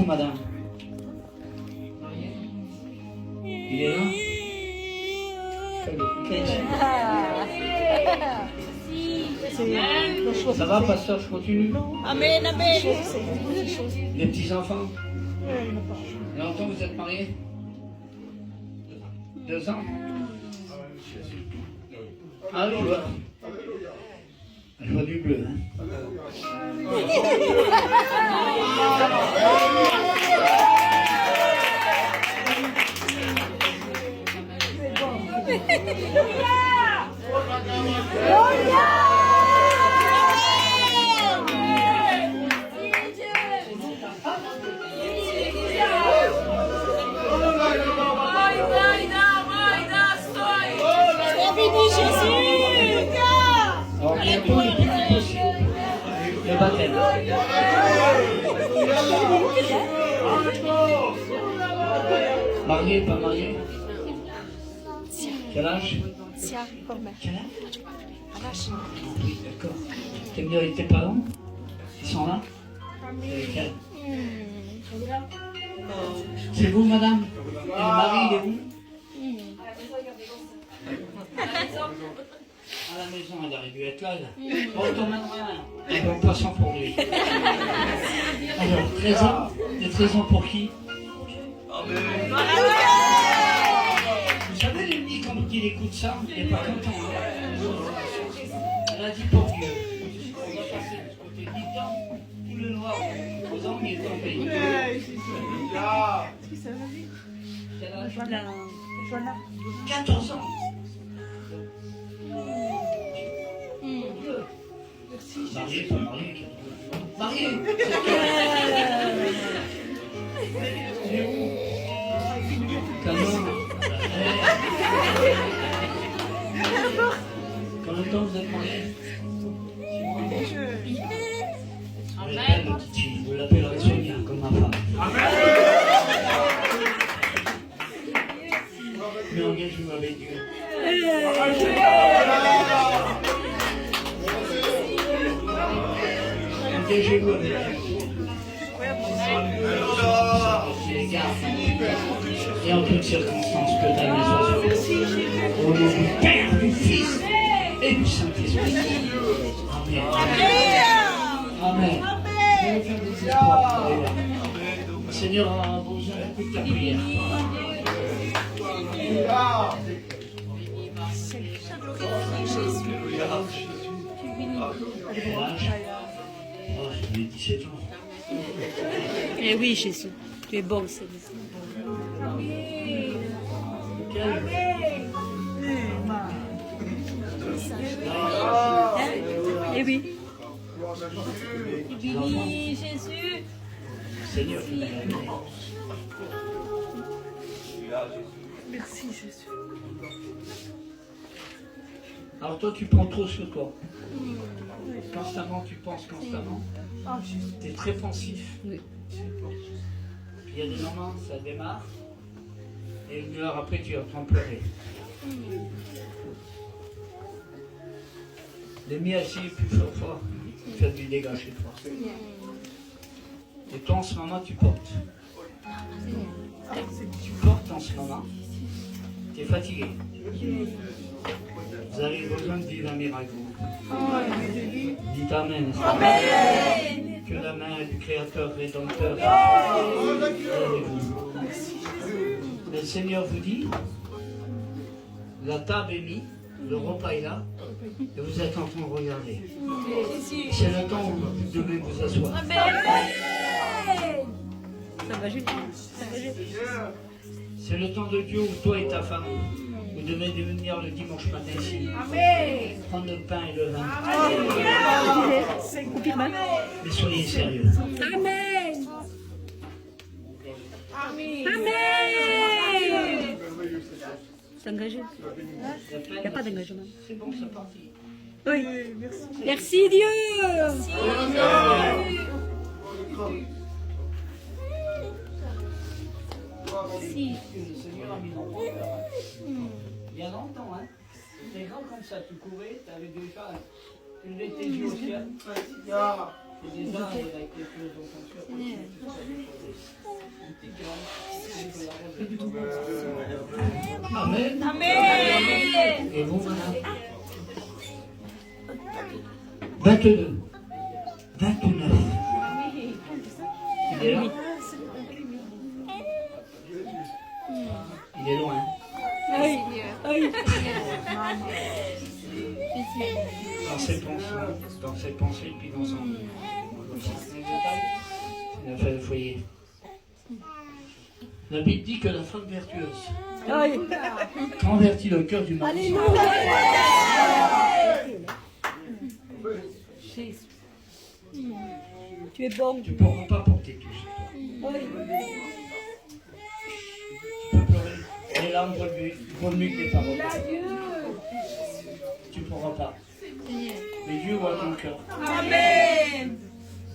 madame? Il est là? Ça va, pasteur, je continue? Amen, amen. Les petits-enfants? Et longtemps vous êtes mariés? 2 ans? Ah oui, je vois du bleu. Hein. Alors, bientôt, le plus vite possible. Le baptême. Marié, pas marié? Quel âge? Quel âge? Oui, d'accord. T'aimes bien avec tes parents? Ils sont là? Lesquels? C'est vous, madame? Et le mari, il est où? À la maison, il aurait dû être là. Bon, on t'emmènerait un bon poisson pour lui. Alors, 13 ans? Des 13 ans pour qui? Vous savez, l'ennemi, quand il écoute ça, il n'est pas content. Hein. Elle a dit pour Dieu. On va passer du côté d'Itan, tout le noir, aux hommes, il est tombé. Quel âge? 14 ans. Marié, pas marié. Marié. Comment? Combien de temps vous êtes mariés? Amen. Vous l'appellerez Sonia, comme ma femme. Mais engagez-vous avec Dieu. Engagez-vous avec Dieu. Et en toutes circonstances, que ta main soit sauvée. Au nom du Père, du Fils et du Saint-Esprit. Amen. Amen. Je vais faire des espoirs. Le Seigneur a besoin de ta prière. Oh, j'ai 17 ans. Eh oui, Jésus, tu es bon, Seigneur. Eh oui. Béni, Jésus. Seigneur, Merci Jésus. alors toi, tu prends trop sur toi. Constamment, tu penses constamment. Tu es très pensif. Oui. Puis il y a des moments, ça démarre. Et une heure après, tu es en train de pleurer. L'ennemi a essayé plus fort. Faire du dégât chez toi. Et toi, en ce moment, tu portes. Tu portes en ce moment. Tu es fatigué. Vous avez besoin de vivre un miracle. Dites Amen. Amen. Que la main du Créateur Rédempteur soit avec vous. Le Seigneur vous dit, la table est mise, le repas est là, et vous êtes en train de regarder. C'est le temps où vous devez vous asseoir. Ça va, Julie. C'est le temps de Dieu où toi et ta femme, vous devez venir le dimanche matin ici. Prendre le pain et le vin. Confirme. Mais soyez sérieux. Amen. Amen. C'est engagé. Il n'y a pas d'engagement. C'est bon, c'est parti. Oui. Merci Dieu. Si. Le Seigneur a mis dans mon cœur. Il y a longtemps, hein. T'es grand comme ça, tu courais, tu avais déjà levé tes yeux au ciel. Et des arbres avec les feuilles en peinture. Amen. Amen. Et vous, madame 22. 29. Il est là. Il est loin. Oui. Oui. Dans ses pensées, puis dans son... Il a fait le foyer. La Bible dit que la femme vertueuse convertit le cœur du mari. Tu es bon. Tu ne pourras pas porter tout ça. Tu peux pleurer. Les larmes vaut mieux que les paroles. Tu ne pourras pas. Mais Dieu voit ton cœur. Amen.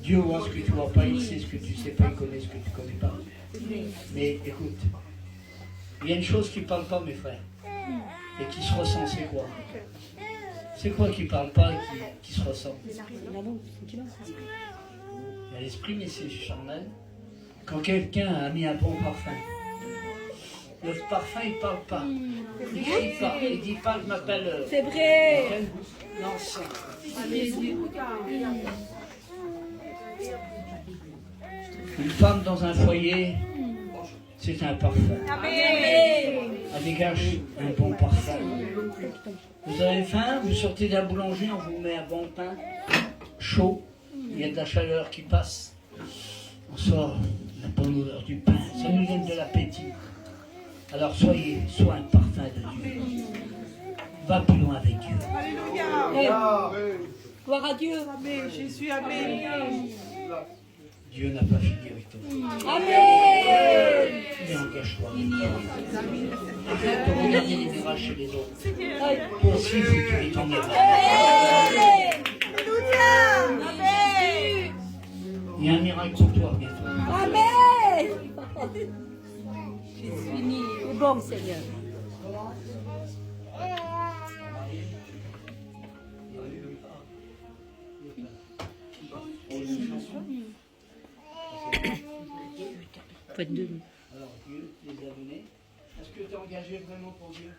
Dieu voit ce que tu ne vois pas, il sait ce que tu ne sais pas, il connaît ce que tu ne connais pas. Mais écoute, il y a une chose qui ne parle pas, mes frères, et qui se ressent, c'est quoi? C'est quoi qui ne parle pas et qui se ressent? Il y a l'esprit, mais c'est charnel. Quand quelqu'un a mis un bon parfum, le parfum, il ne parle pas. Il ne crie pas, il ne dit pas, je m'appelle... C'est vrai. l'encens. Une femme dans un foyer, c'est un parfum. Elle dégage un bon parfum. Vous avez faim, vous sortez d'un boulanger, on vous met un bon pain chaud. Il y a de la chaleur qui passe. On sort la bonne odeur du pain. Ça nous donne de l'appétit. Alors sois un parfum de Dieu. Va plus loin avec Dieu. Alléluia. Gloire à Dieu. Amen. Jésus, amen. Dieu n'a pas fini avec toi. Amen. Mais engage-toi. Arrête de regarder les mirages chez les autres. Toi aussi, il faut que tu vis ton miracle. Amen. Il y a un miracle pour toi bientôt. Amen. C'est fini. C'est bon, Seigneur. Faut être debout. Alors, Dieu les a donnés. Est-ce que tu es engagé vraiment pour Dieu?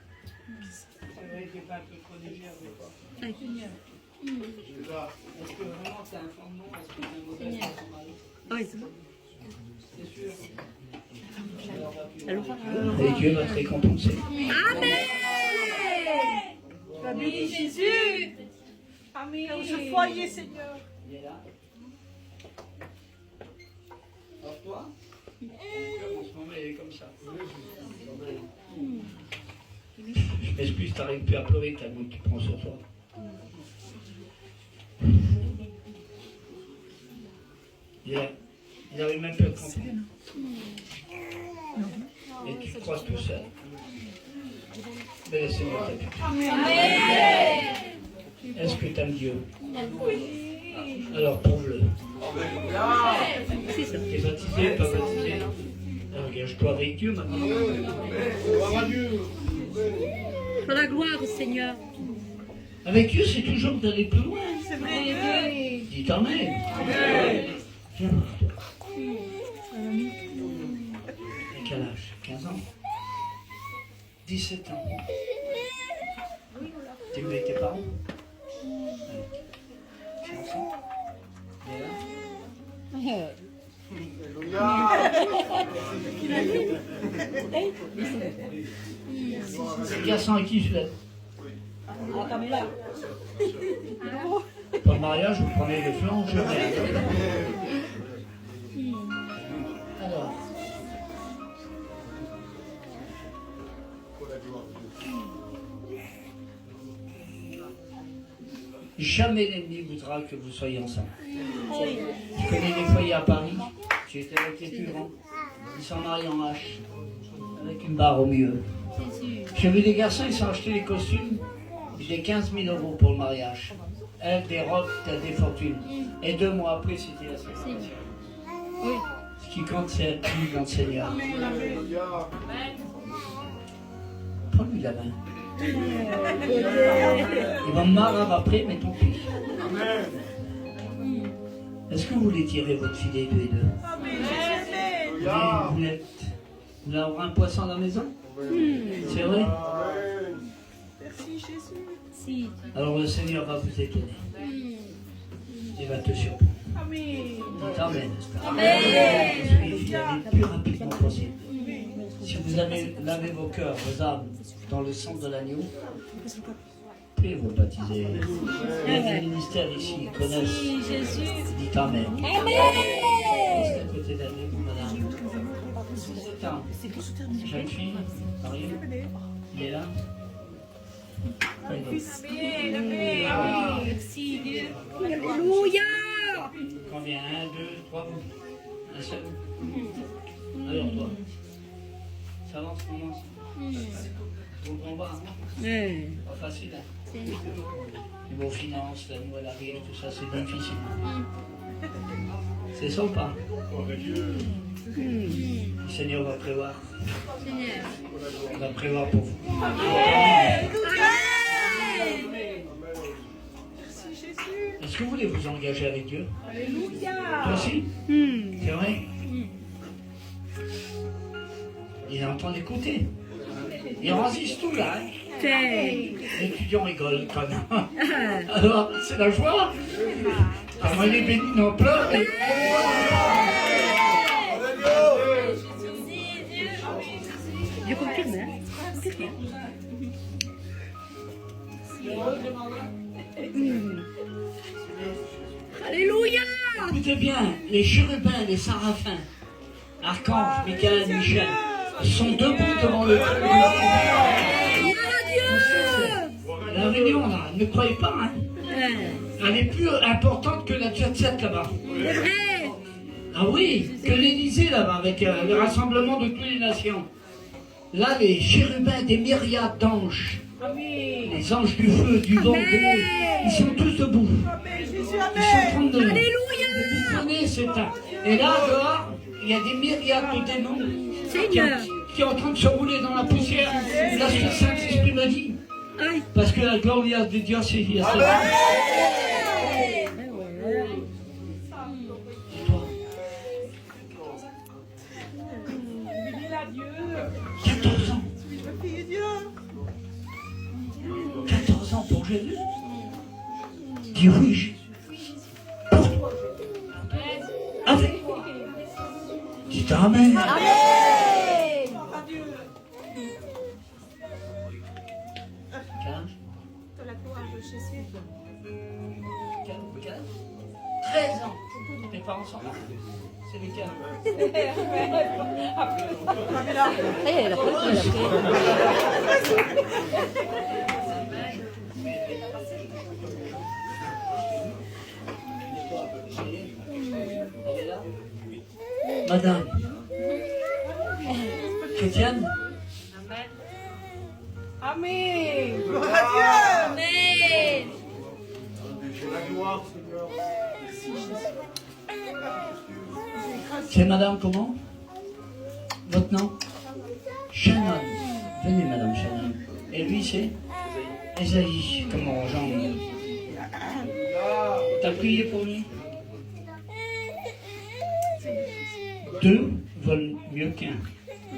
C'est vrai que tu n'es pas un peu trop léger avec toi. Est-ce que vraiment tu as un fondement? Est-ce que tu as un modèle pour ton mari? Oui. C'est sûr. Alors, Et Dieu va te récompenser. Amen. La béni Jésus. Amen. Dans ce foyer, Seigneur. Il est là. Alors toi, ton cœur en ce moment il est comme ça. Je m'excuse, tu n'arrives plus à pleurer tellement que tu prends sur toi. Il n'arrive même plus à te comprendre. Et tu te crois tout seul. Mais le Seigneur t'a pu. Est-ce que tu aimes Dieu? Alors prouve-le. T'es baptisé, pas baptisé? Engage-toi avec Dieu maintenant. pour la gloire, Seigneur. Avec Dieu, c'est toujours d'aller plus loin. C'est vrai. Dis Amen. Viens voir toi. À quel âge? 15 ans? 17 ans. T'es où avec tes parents? 15 ans. Il est là? C'est 400 et qui je l'ai? Ah, Camilla. Pour le mariage, vous prenez le flanc, je vais. Alors. Jamais l'ennemi voudra que vous soyez ensemble. Je connais des foyers à Paris, j'ai été avec les plus grands. Ils sont mariés en hache, avec une barre au milieu. J'ai vu des garçons, ils sont achetés des costumes, des 15 000 € pour le mariage. Elle, des robes, des fortunes. Et 2 mois après, c'était la séparation. Oui. Ce qui compte, c'est être dans le Seigneur. Prends-lui la main. Il va me marrer après, mais tant pis. Est-ce que vous voulez tirer votre filet tous les deux? Amen. Vous voulez avoir un poisson à la maison? C'est vrai? Merci Jésus. Si. Alors le Seigneur va vous étonner. Il va te surprendre. Amen. Dites Amen. Soyez fidèles le plus rapidement possible. Si vous avez lavé vos cœurs, vos âmes dans le sang de l'agneau, puis vous baptisez. Il y a des ministères ici qui connaissent. Dites Amen. Restez à côté d'elle, madame. 17 ans. Jeune fille, Marie, il est là. Amen. Amen. Merci Dieu. Alléluia. Combien? 1, 2, 3, un seul. Alors toi. Ça avance comment? Je comprends pas. Pas facile. Hein? Vos finances, la nouvelle arrive, tout ça, c'est difficile. C'est ça ou pas? Le Seigneur va prévoir. Il va prévoir pour vous. Merci Jésus. Est-ce que vous voulez vous engager avec Dieu? Alléluia. Toi aussi? C'est vrai? Il est en train d'écouter. Il résiste tout là. Hein? L'étudiant rigole quand même. Alors, c'est la joie. Alors, il est béni, non, pleure. Je confirme, hein. Alléluia. Écoutez bien, les chérubins, les séraphins, archanges, Michael, Michel, sont debout devant le trône. La réunion là, ne croyez pas, hein. Elle est plus importante que la jet set là-bas. C'est vrai. Ah oui, que l'Élysée là-bas, avec le rassemblement de toutes les nations. Là, les chérubins, des myriades d'anges, les anges du feu, du vent, de l'eau, ils sont tous debout. Amen Jésus. Ils sont en Amen. train de Alléluia. bouffonner cet âme. Et là, dehors, il y a des myriades de démons qui sont en train de se rouler dans la poussière. Là, ce que le Saint-Esprit me dit. Aïe. Parce que la gloire de Dieu, c'est il y a ça. Bénis la Dieu. 14 ans. Fille Dieu. 14 ans pour Jésus. Dis oui, Jésus. Pour toi. Avec. Dis Amen. Adieu. 15, De la gloire de Jésus. 13 ans. Tes parents sont là. C'est lesquels? Madame. Chrétienne? Amen. Gloire à Dieu. Amen. C'est madame comment? Votre nom? Shannon. Venez madame Shannon. Et lui c'est? Esaïe. Comment Jean? T'as prié pour lui? 2 valent mieux qu'un.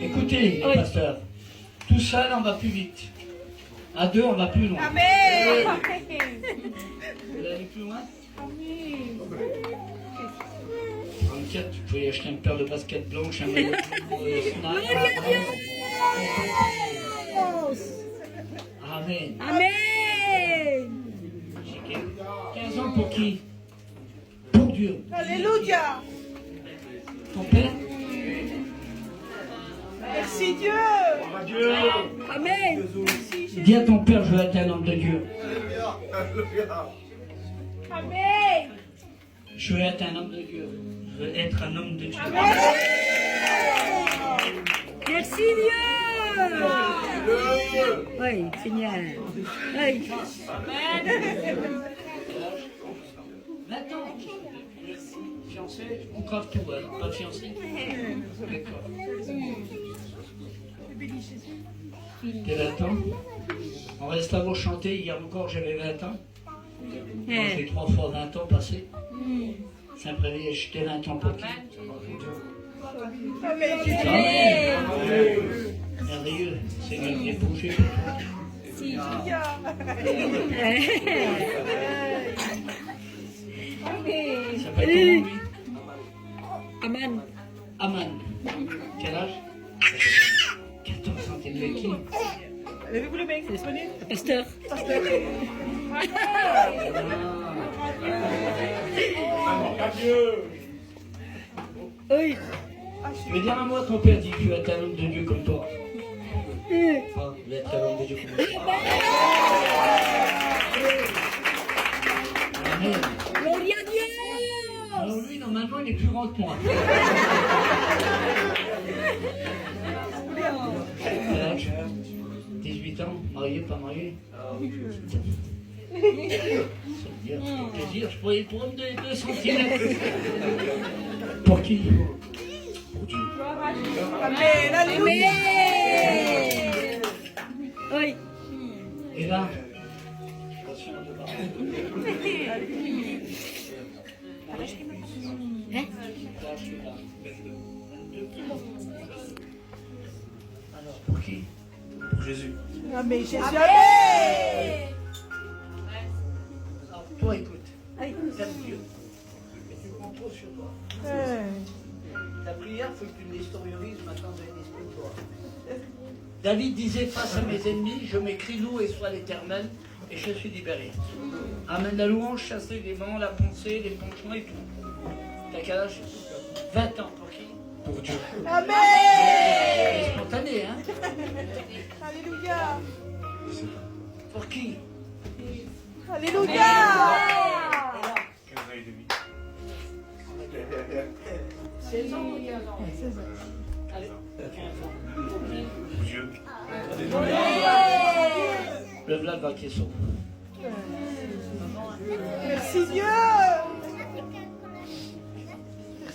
Écoutez, les pasteurs, tout seul on va plus vite. À 2 on va plus loin. Amen. Vous allez aller plus loin? Amen. 34, vous pouvez acheter une paire de baskets blanches, un maillot. Amen. Amen. 15 ans pour qui? Pour Dieu. Alléluia. Ton père? Merci Dieu. Amen. Dis à ton père, je veux être un homme de Dieu. Amen. Je veux être un homme de Dieu. Je veux être un homme de Dieu. Merci Dieu. Oui, Seigneur. Oui. Maintenant, fiancé, on crave tout, hein. Pas fiancé. D'accord. T'es 20 ans. On reste là pour chanter. Hier encore, j'avais 20 ans. Moi, j'ai 3 fois 20 ans passés. Saint-Prélier, je t'ai 20 ans pour qui? Amen. Merveilleux, Seigneur qui est bougé pour toi. Alléluia. Il s'appelle comment lui? Aman. Aman. Quel âge? 14 ans, t'es de qui? Levez-vous les mains, venez. Pasteur. Oui. Tu veux dire à moi, ton père dit que tu vas être un homme de Dieu comme toi. Ah, tu vas être un homme de Dieu comme toi. Amen. Gloria a Dieu. Alors lui, normalement, il est plus grand que moi. Quel âge? 18 ans, marié, pas marié? Ça veut dire, ça fait plaisir, je pourrais pour me donner 2 centimètres. Pour qui? Pour Dieu. Amen. Alléluia. Oui. Et là, Hein? alors, pour qui? Pour Jésus. Amen. Jésus. Amen. Alors, toi, écoute, t'aimes Dieu, mais tu prends trop sur toi. Ta prière, il faut que tu l'historiorises maintenant dans l'esprit de toi. David disait, face à mes ennemis, je m'écris loue et sois l'Éternel, et je suis libéré. Amen, la louange, chasser les vents, la pensée, les penchements et tout. T'as quel âge? 20 ans, pour qui? Pour Dieu. Amen. C'est spontané, hein? Alléluia. Pour qui? Alléluia. 15 ans et demi. 16 ans ou 15 ans? 16 ans. Allez, 15 ans. Pour Dieu. Le vlad va qui est sauve. Merci Dieu.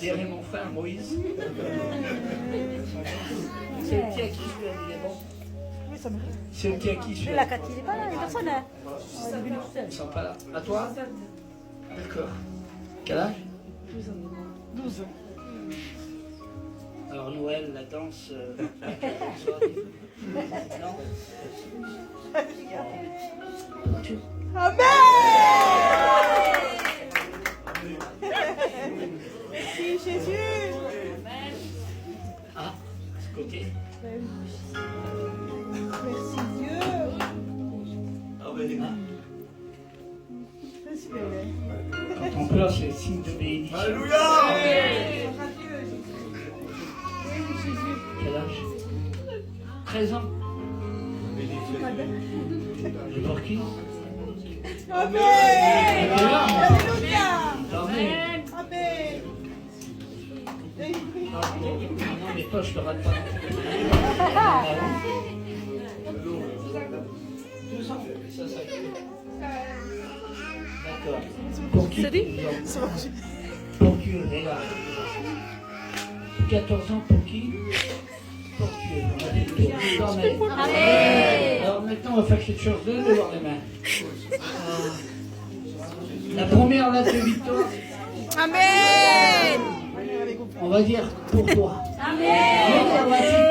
Derrière mon frère Moïse. C'est le qui à qui celui-là, il est bon. Oui, ça me fait. C'est le qui à qui Mais celui-là. la Cathy, il n'est pas là, il n'y a personne. Hein. Ils ne sont pas là. À toi? D'accord. Quel âge? 12 ans. Alors Noël, la danse, non? Amen. Merci Jésus. Ah, ce côté. Merci Dieu. Ah, Merci bébé. quand on pleure, c'est signe de bénédiction. Alléluia. Quel âge? 13 ans. Et pour qui? Amen. Quelle heure? Alléluia. Amen. Amen. Non, mais toi, je te rate pas. 12 ans. Ça. D'accord. Pour qui? C'est dit? Pour Dieu, et là. 14 ans, pour qui? Pour Dieu. On a dit le tour. Amen. Alors maintenant, on va faire quelque chose de devant les mains. La première lettre de victoire, Amen. on va dire pour toi. Amen. On va dire